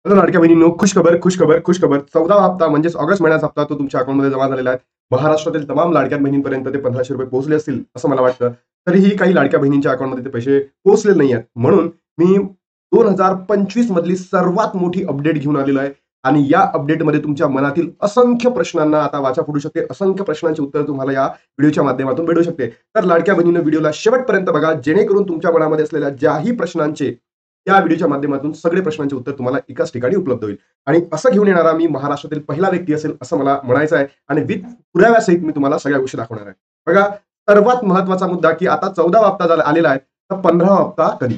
Hello लाडक्या बहिणींनो, खुश खबर 14वा हप्ता म्हणजेच ऑगस्ट महिन्याचा हप्ता तो तुमच्या अकाउंटमध्ये जमा झालेला आहे. महाराष्ट्रातील तमाम लाडक्या बहिणींपर्यंत ते ₹1500 पोहोचले असतील असं मला वाटतं. तरीही काही लाडक्या बहिणींच्या अकाउंटमध्ये ते पैसे पोहोचलेले नाही आहेत. म्हणून मी 2025 मधली सर्वात मोठी अपडेट घेऊन आलेलो आहे आणि या अपडेटमध्ये तुमच्या मनातील असंख्य प्रश्नांना आता वाचा फोडू शकते. असंख्य प्रश्नांची उत्तर तुम्हाला या व्हिडिओच्या माध्यमातून भेटू शकते. तर लाडक्या बहिणींनो, व्हिडिओला शेवटपर्यंत बघा, जेणेकरून तुमच्या मनामध्ये असलेल्या ज्याही प्रश्नांचे या व्हिडिओच्या माध्यमातून सगळे प्रश्नांचे उत्तर तुम्हाला एकाच ठिकाणी उपलब्ध होईल. आणि असं घेऊन येणारा मी महाराष्ट्रातील पहिला व्यक्ती असेल असं मला म्हणायचं आहे आणि विथ पुराव्यासहित मी तुम्हाला सगळ्या गोष्टी दाखवणार आहे. बघा, सर्वात महत्वाचा मुद्दा की आता 14वा हप्ता आलेला आहे, तर 15वा हप्ता कधी?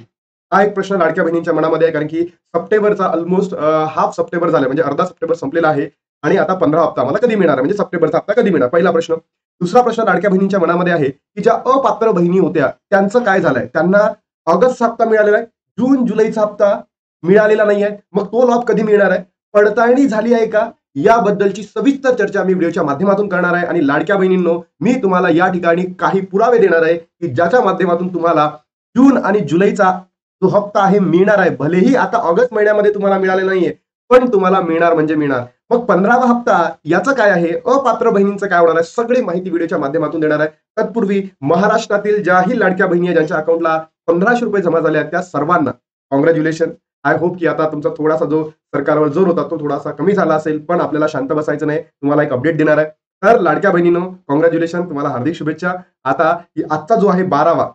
हा एक प्रश्न लाडक्या बहिणींच्या मनामध्ये आहे, कारण की सप्टेंबरचा ऑलमोस्ट हाफ सप्टेंबर झाला, म्हणजे अर्धा सप्टेंबर संपलेला आहे आणि आता 15वा हप्ता मला कधी मिळणार, म्हणजे सप्टेंबरचा हप्ता कधी मिळणार, पहिला प्रश्न. दुसरा प्रश्न लाडक्या बहिणींच्या मनामध्ये आहे की ज्या अपात्र बहिणी होत्या त्यांचं काय झालंय, त्यांना ऑगस्टचा हप्ता मिळालेला आहे, जून जुलैचा हप्ता मिळालेला नाहीये, मग तो लाभ कधी मिळणार आहे, पडताळणी झाली आहे का, याबद्दलची सविस्तर चर्चा मी व्हिडिओच्या माध्यमातून करणार आहे. आणि लाडक्या बहिणींनो, मी तुम्हाला या ठिकाणी काही पुरावे देणार आहे की ज्याच्या माध्यमातून तुम्हाला जून आणि जुलैचा जो हप्ता आहे मिळणार आहे. भलेही आता ऑगस्ट महिन्यामध्ये तुम्हाला मिळाले नाहीये, पण तुम्हाला मिळणार म्हणजे मिळणार. मग 15वा हप्ता याचं काय आहे, अपात्र बहिणींचं काय होणार आहे, सगळी माहिती व्हिडिओच्या माध्यमातून देणार आहे. तत्पूर्वी महाराष्ट्रातील ज्याही लाडक्या बहिणी आहेत ज्यांच्या अकाउंटला ₹1500 जमा झाले आहेत त्या सर्वांना कॉंग्रॅच्युलेशन. आय होप की आता तुमचा थोडासा जो सरकारवर जोर होता तो थोडासा कमी झाला असेल, पण आपल्याला शांत बसायचं नाही. तुम्हाला एक अपडेट देणार आहे. तर लाडक्या बहिणींनो, कॉंग्रॅच्युलेशन, तुम्हाला हार्दिक शुभेच्छा. आता आजचा जो आहे 12वा,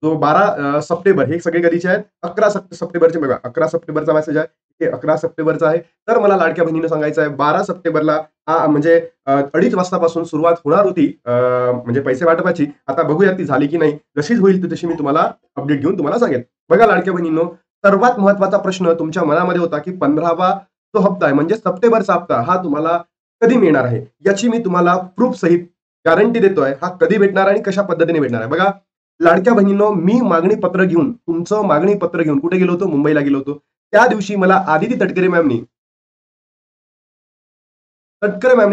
जो 12 सप्टेंबर, हे सगळे कधीचे आहेत, 11 सप्टेंबरचे. बघा, 11 सप्टेंबरचा मेसेज आहे, हे 11 सप्टेंबरचा आहे. तर मला लाडक्या बहिणीनं सांगायचं आहे, 12 सप्टेंबरला म्हणजे 2:30 वाजतापासून सुरुवात होणार होती म्हणजे पैसे वाटपाची. आता बघूया ती झाली की नाही. जशीच होईल तशी मी तुम्हाला अपडेट घेऊन तुम्हाला सांगेन. बघा लाडक्या बहिणींनो, सर्वात महत्वाचा प्रश्न तुमच्या मनामध्ये होता की 15वा जो हप्ता आहे म्हणजे सप्टेंबरचा हप्ता हा तुम्हाला कधी मिळणार आहे, याची मी तुम्हाला प्रूफ सहित गॅरंटी देतोय. हा कधी भेटणार आणि कशा पद्धतीने भेटणार आहे. बघा लाडक्या बहिणींनो, मी मागणी पत्र घेऊन, तुमचं मागणी पत्र घेऊन कुठे गेलो होतो, मुंबईला गेलो होतो. त्या दिवशी मला आदिती तटकरे मॅमनी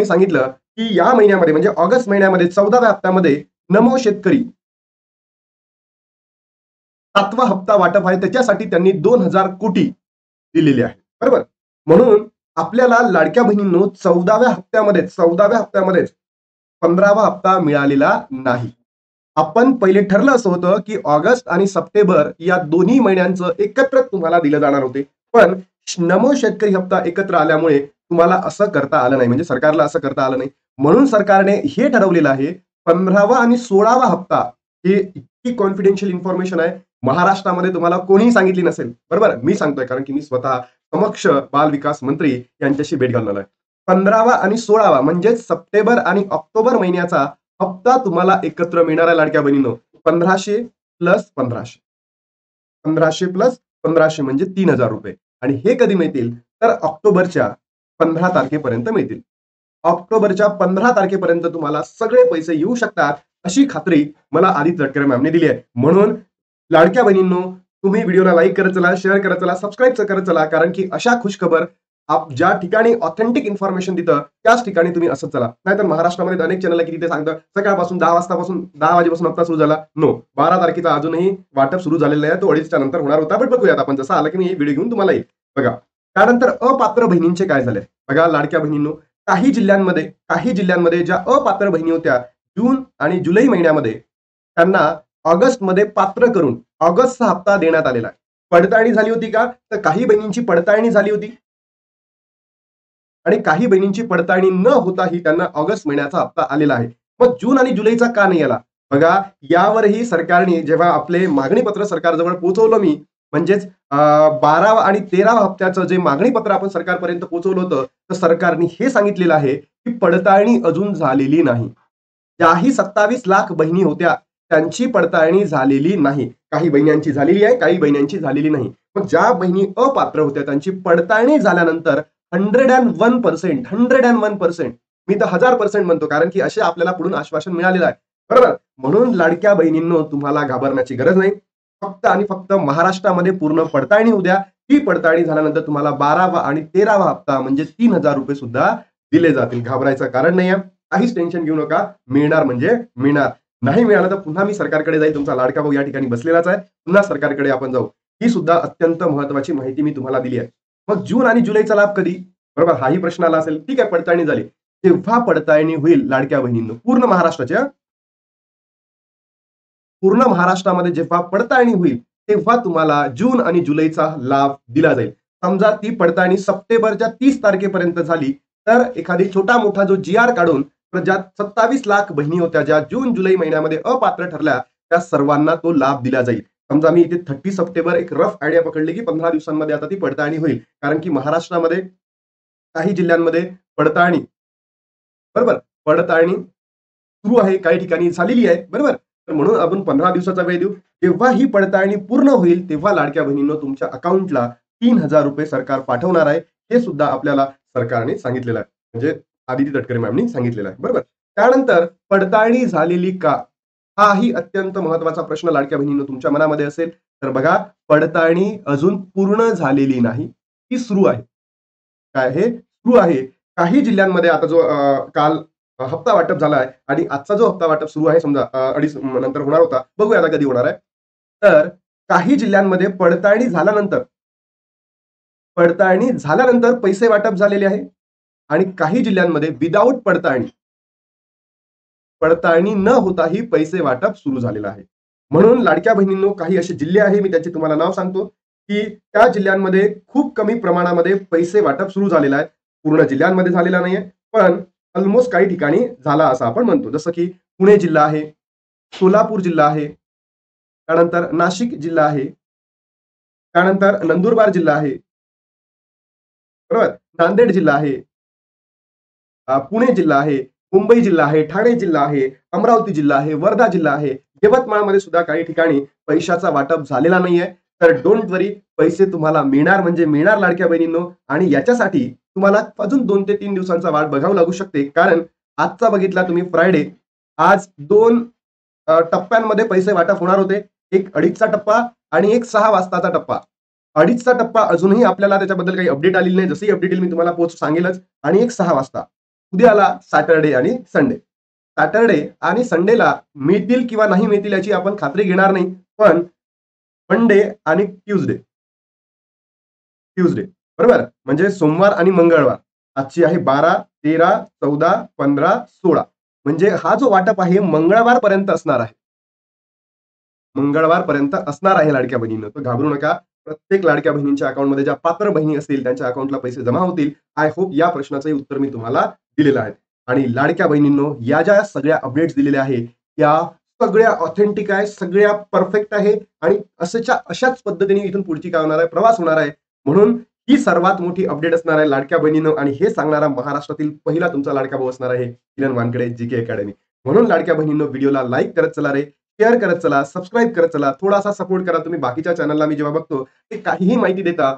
सांगितलं की या महिन्यामध्ये म्हणजे ऑगस्ट महिन्यामध्ये 14व्या हप्त्यामध्ये नमो शेतकरी 7वा हप्ता वाटप आहे, त्याच्यासाठी त्यांनी 2000 कोटी दिलेले आहे, बरोबर. म्हणून आपल्याला लाडक्या बहिणींनो 14व्या हप्त्यामध्येच 15वा हप्ता मिळालेला नाही. आपण पहिले ठरलं असं होतं की ऑगस्ट आणि सप्टेंबर या दोन्ही महिन्यांचं एकत्र तुम्हाला दिलं जाणार होते, पण नमो शेतकरी हप्ता एकत्र आल्यामुळे तुम्हाला असं करता आलं नाही, म्हणजे सरकारला असं करता आलं नाही. म्हणून सरकारने हे ठरवलेलं आहे, 15वा आणि 16वा हप्ता, हे इतकी कॉन्फिडेन्शियल इन्फॉर्मेशन आहे, महाराष्ट्रामध्ये तुम्हाला कोणीही सांगितली नसेल, बरोबर. मी सांगतोय कारण की मी स्वतः समक्ष बाल विकास मंत्री यांच्याशी भेट घालणार आहे. 15वा आणि 16वा म्हणजे सप्टेंबर आणि ऑक्टोबर महिन्याचा हप्ता तुम्हाला एकत्र मिळणार आहे लाडक्या बहिणींनो. 1500 प्लस 1500, 1500 प्लस 1500 म्हणजे ₹3000. आणि हे कधी मिळतील, तर ऑक्टोबरच्या 15 तारखेपर्यंत मिळतील. ऑक्टोबरच्या 15 तारखेपर्यंत तुम्हाला सगळे पैसे येऊ शकतात, अशी खात्री मला आदित्य तटकरे मॅमने दिली आहे. म्हणून लाडक्या बहिणींनो, तुम्ही व्हिडिओला लाईक करत चला, शेअर करत चला, सबस्क्राईब करत चला, कारण की अशा खुशखबर ज्या ठिकाणी ऑथेंटिक इन्फॉर्मेशन देतं त्याच ठिकाणी तुम्ही असं चला. नाहीतर महाराष्ट्रामध्ये अनेक चॅनल किती ते सांगतं सकाळपासून 10 वाजेपासून हप्ता सुरू झाला. नो, 12 तारखेचा अजूनही वाटप सुरू झालेलं आहे, तो 2:30च्या नंतर होणार होता. पण बघूयात आपण, जसं आलं की मी व्हिडिओ घेऊन तुम्हाला येईल. बघा, त्यानंतर अपात्र बहिणींचे काय झाले. बघा लाडक्या बहिणींनो, काही जिल्ह्यांमध्ये ज्या अपात्र बहिणी होत्या जून आणि जुलै महिन्यामध्ये, त्यांना ऑगस्टमध्ये पात्र करून ऑगस्टचा हप्ता देण्यात आलेला आहे. पडताळणी झाली होती का, तर काही बहिणींची पडताळणी झाली होती आणि काही बहिणींची पडताळणी न होताही त्यांना ऑगस्ट महिन्याचा हप्ता आलेला आहे. मग जून आणि जुलैचा का नाही आला. बघा, यावरही सरकारने जेव्हा आपले मागणी पत्र सरकारजवळ पोहोचवलं मी, म्हणजेच 12वा आणि 13वा हप्त्याचं जे मागणी पत्र आपण सरकारपर्यंत पोहोचवलं होतं, तर सरकारने हे सांगितलेलं आहे की पडताळणी अजून झालेली नाही. ज्याही 27 लाख बहिणी होत्या त्यांची पडताळणी झालेली नाही. काही बहिण्यांची झालेली आहे, काही बहिण्यांची झालेली नाही. मग ज्या बहिणी अपात्र होत्या त्यांची पडताळणी झाल्यानंतर 101%, मी तर 1000% म्हणतो, कारण की असे आपल्याला पुढून आश्वासन मिळालेलं आहे, बरोबर. म्हणून लाडक्या बहिणींनो, तुम्हाला घाबरण्याची गरज नाही. फक्त आणि फक्त महाराष्ट्रामध्ये पूर्ण पडताळणी उद्या, ती पडताळणी झाल्यानंतर तुम्हाला 12वा आणि 13वा हप्ता म्हणजे ₹3000 सुद्धा दिले जातील. घाबरायचं कारण नाहीये, काहीच टेन्शन घेऊ नका. मिळणार म्हणजे मिळणार. नाही मिळालं तर पुन्हा मी सरकारकडे जाईल. तुमचा लाडका भाऊ या ठिकाणी बसलेलाच आहे, पुन्हा सरकारकडे आपण जाऊ. ही सुद्धा अत्यंत महत्वाची माहिती मी तुम्हाला दिली आहे. मग जून आणि जुलैचा लाभ कधी? बरोबर, हाही प्रश्न आला असेल. ठीक आहे, पडताळणी झाली. जेव्हा पडताळणी होईल लाडक्या बहिणींनो, पूर्ण महाराष्ट्रामध्ये जेव्हा पडताळणी होईल, तेव्हा तुम्हाला जून आणि जुलैचा लाभ दिला जाईल. समजा ती पडताळणी सप्टेंबरच्या 30 तारखेपर्यंत झाली, तर एखादी छोटा मोठा जो जी-आर काढून ज्या 27 लाख बहिणी होत्या, ज्या जून जुलै महिन्यामध्ये अपात्र ठरल्या, त्या सर्वांना तो लाभ दिला जाईल. समजा मी इथे 30 सप्टेंबर एक रफ आयडिया पकडली, की 15 दिवसांमध्ये आता ती पडताळणी होईल. कारण की महाराष्ट्रामध्ये काही जिल्ह्यांमध्ये पडताळणी, बरोबर, पडताळणी सुरू आहे, काही ठिकाणी झालेली आहे, बरोबर. तर म्हणून आपण 15 दिवसाचा वेळ देऊ. जेव्हा ही पडताळणी पूर्ण होईल, तेव्हा लाडक्या बहिणींनो तुमच्या अकाउंटला 3,000 रुपये सरकार पाठवणार आहे. हे सुद्धा आपल्याला सरकारने सांगितलेलं आहे. म्हणजे आदिती तटकरे मॅमनी सांगितलेलं आहे, बरोबर. त्यानंतर पडताळणी झालेली का? हाही अत्यंत महत्वाचा प्रश्न लाडक्या बहिणींनो तुमच्या मनामध्ये असेल. तर बघा, पडताळणी अजून पूर्ण झालेली नाही, ती सुरू आहे. काय हे सुरू आहे. काही जिल्ह्यांमध्ये आता जो काल हप्ता वाटप झाला आहे आणि आजचा जो हप्ता वाटप सुरू आहे, समजा 2:30 नंतर होणार होता, बघूया आता कधी होणार आहे. तर काही जिल्ह्यांमध्ये पडताळणी झाल्यानंतर पैसे वाटप झालेले आहे आणि काही जिल्ह्यांमध्ये विदाऊट पडताळणी न होताही पैसे वाटप सुरू झालेलं आहे. म्हणून लाडक्या बहिणींनो, काही असे जिल्हे आहे, मी त्याचे तुम्हाला नाव सांगतो, की त्या जिल्ह्यांमध्ये खूप कमी प्रमाणामध्ये पैसे वाटप सुरू झालेलं आहे. पूर्ण जिल्ह्यांमध्ये झालेला नाहीये, पण ऑलमोस्ट काही ठिकाणी झाला असं आपण म्हणतो. जसं की पुणे जिल्हा आहे, सोलापूर जिल्हा आहे, त्यानंतर नाशिक जिल्हा आहे, त्यानंतर नंदुरबार जिल्हा आहे, बरोबर, नांदेड जिल्हा आहे, पुणे जिल्हा आहे, मुंबई जिल्हा आहे, ठाणे जिल्हा आहे, अमरावती जिल्हा आहे, वर्धा जिल्हा आहे, यवतमाळमध्ये सुद्धा काही ठिकाणी पैशाचा वाटप झालेला नाहीये. तर डोंट वरी, पैसे तुम्हाला मिळणार म्हणजे मिळणार लाडक्या बहिणींनो. आणि याच्यासाठी तुम्हाला अजून 2 ते 3 दिवसांचा वाट बघावं लागू शकते. कारण आजचा बघितला तुम्ही फ्रायडे, आज 2 टप्प्यांमध्ये पैसे वाटप होणार होते. एक 2:30चा टप्पा आणि एक 6 वाजताचा टप्पा. 2:30चा टप्पा अजूनही आपल्याला त्याच्याबद्दल काही अपडेट आलेली नाही. जशी अपडेट येईल मी तुम्हाला पोस्ट सांगेलच. आणि एक 6 वाजता. उद्याला सॅटर्डे आणि संडे. सॅटर्डे आणि संडेला मिळतील किंवा नाही मिळतील याची आपण खात्री घेणार नाही. पण मंडे आणि ट्यूजडे, बरोबर, म्हणजे सोमवार आणि मंगळवार. आजची आहे 12, 13, 14, 15, 16. म्हणजे हा जो वाटप आहे मंगळवारपर्यंत असणार आहे लाडक्या बहिणींनो. तर घाबरू नका. प्रत्येक लाडक्या बहिणींच्या अकाउंटमध्ये ज्या पात्र बहिणी असतील त्यांच्या अकाउंटला पैसे जमा होतील. आय होप या प्रश्नाचंही उत्तर मी तुम्हाला दिलेलं आहे. आणि लाडक्या बहिणींनो, या ज्या सगळ्या अपडेट्स दिलेल्या आहे, या सगळ्या ऑथेंटिक आहे, सगळ्या परफेक्ट आहे आणि अशाच पद्धतीने इथून पुढची काय होणार आहे, प्रवास होणार आहे. म्हणून ही सर्वात मोठी अपडेट असणार आहे लाडक्या बहिणींनो. आणि हे सांगणारा महाराष्ट्रातील पहिला तुमचा लाडका भाऊ असणार आहे, किरण वानकडे जीके अकॅडमी. म्हणून लाडक्या बहिणींनो, व्हिडिओला लाईक करत चला रे, शेअर करत चला, सबस्क्राईब करत चला, थोडासा सपोर्ट करा. तुम्ही बाकीच्या चॅनलला मी जेव्हा बघतो, ते काहीही माहिती देता,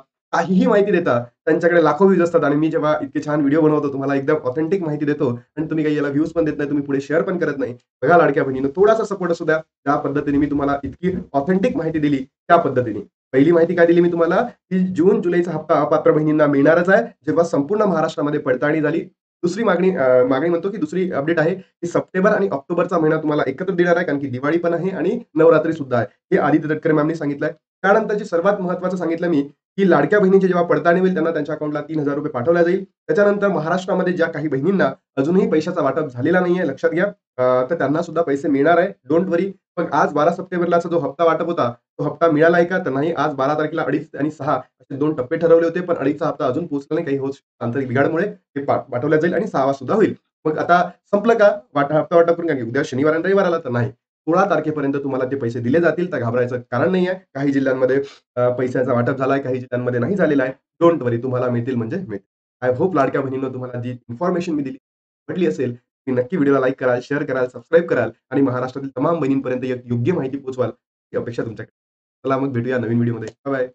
त्यांच्याकडे लाखो व्ह्यूज असतात. आणि मी जेव्हा इतके छान व्हिडिओ बनवतो, तुम्हाला एकदम ऑथेंटिक माहिती देतो आणि तुम्ही काही याला व्ह्यूज पण देत नाही, तुम्ही पुढे शेअर पण करत नाही. बघा लाडक्या बहिणींनो, थोडासा सपोर्ट असू द्या. ज्या पद्धतीने मी तुम्हाला इतकी ऑथेंटिक माहिती दिली, त्या पद्धतीने. पहिली माहिती काय दिली मी तुम्हाला, की जून जुलैचा हप्ता अपात्र बहिणींना मिळणारच आहे, जेव्हा संपूर्ण महाराष्ट्रामध्ये पडताळणी झाली. दुसरी मागणी म्हणतो, की दुसरी अपडेट आहे, की सप्टेंबर आणि ऑक्टोबरचा महिना तुम्हाला एकत्र देणार आहे, कारण की दिवाळी पण आहे आणि नवरात्री सुद्धा आहे. हे आदित्य तटकरे मॅमनी सांगितलंय. त्यानंतरची सर्वात महत्त्वाचं सांगितलं मी, की लाडक्या बहिणींची जेव्हा पडताळणी होईल, त्यांना त्यांच्या अकाउंटला 3,000 रुपये पाठवल्या जाईल. त्याच्यानंतर महाराष्ट्रामध्ये ज्या काही बहिणींना अजूनही पैशाचा वाटप झालेला नाहीये, लक्षात घ्या, तर त्यांना सुद्धा पैसे मिळणार आहे. डोंट वरी. पण आज 12 सप्टेंबरलाचा जो हप्ता वाटप होता, तो हप्ता मिळालाय का? तर नाही. आज 12 तारखेला 2:30 आणि 6 असे 2 टप्पे ठरवले होते, पण 2:30चा हप्ता अजून पोहोचला नाही. काही होत तांत्रिक बिघाडमुळे ते पाठवल्या जाईल आणि 6 सुद्धा होईल. मग आता संपलं का हप्ता वाटप करून? कारण उद्या शनिवार आणि रविवार आला, तर नाही. 16 तारखेपर्यंत तुम्हाला ते पैसे दिले जातील. तर घाबरायचं कारण नाहीये. काही जिल्ह्यांमध्ये पैशाचा वाटप झालाय, काही जिल्ह्यांमध्ये नाही झालेला आहे. डोंट वरी, तुम्हाला मिळतील म्हणजे मिळतील. आय होप लाडक्या बहिणींनो, तुम्हाला जी इन्फॉर्मेशन मी दिली पटली असेल. तुम्ही नक्की व्हिडिओला लाईक कराल, शेअर कराल, सबस्क्राईब कराल आणि महाराष्ट्रातील तमाम बहिणींपर्यंत एक योग्य माहिती पोहोचवाल, ही अपेक्षा तुमच्याकडे. चला मग भेटूया नवीन व्हिडिओमध्ये. Bye bye.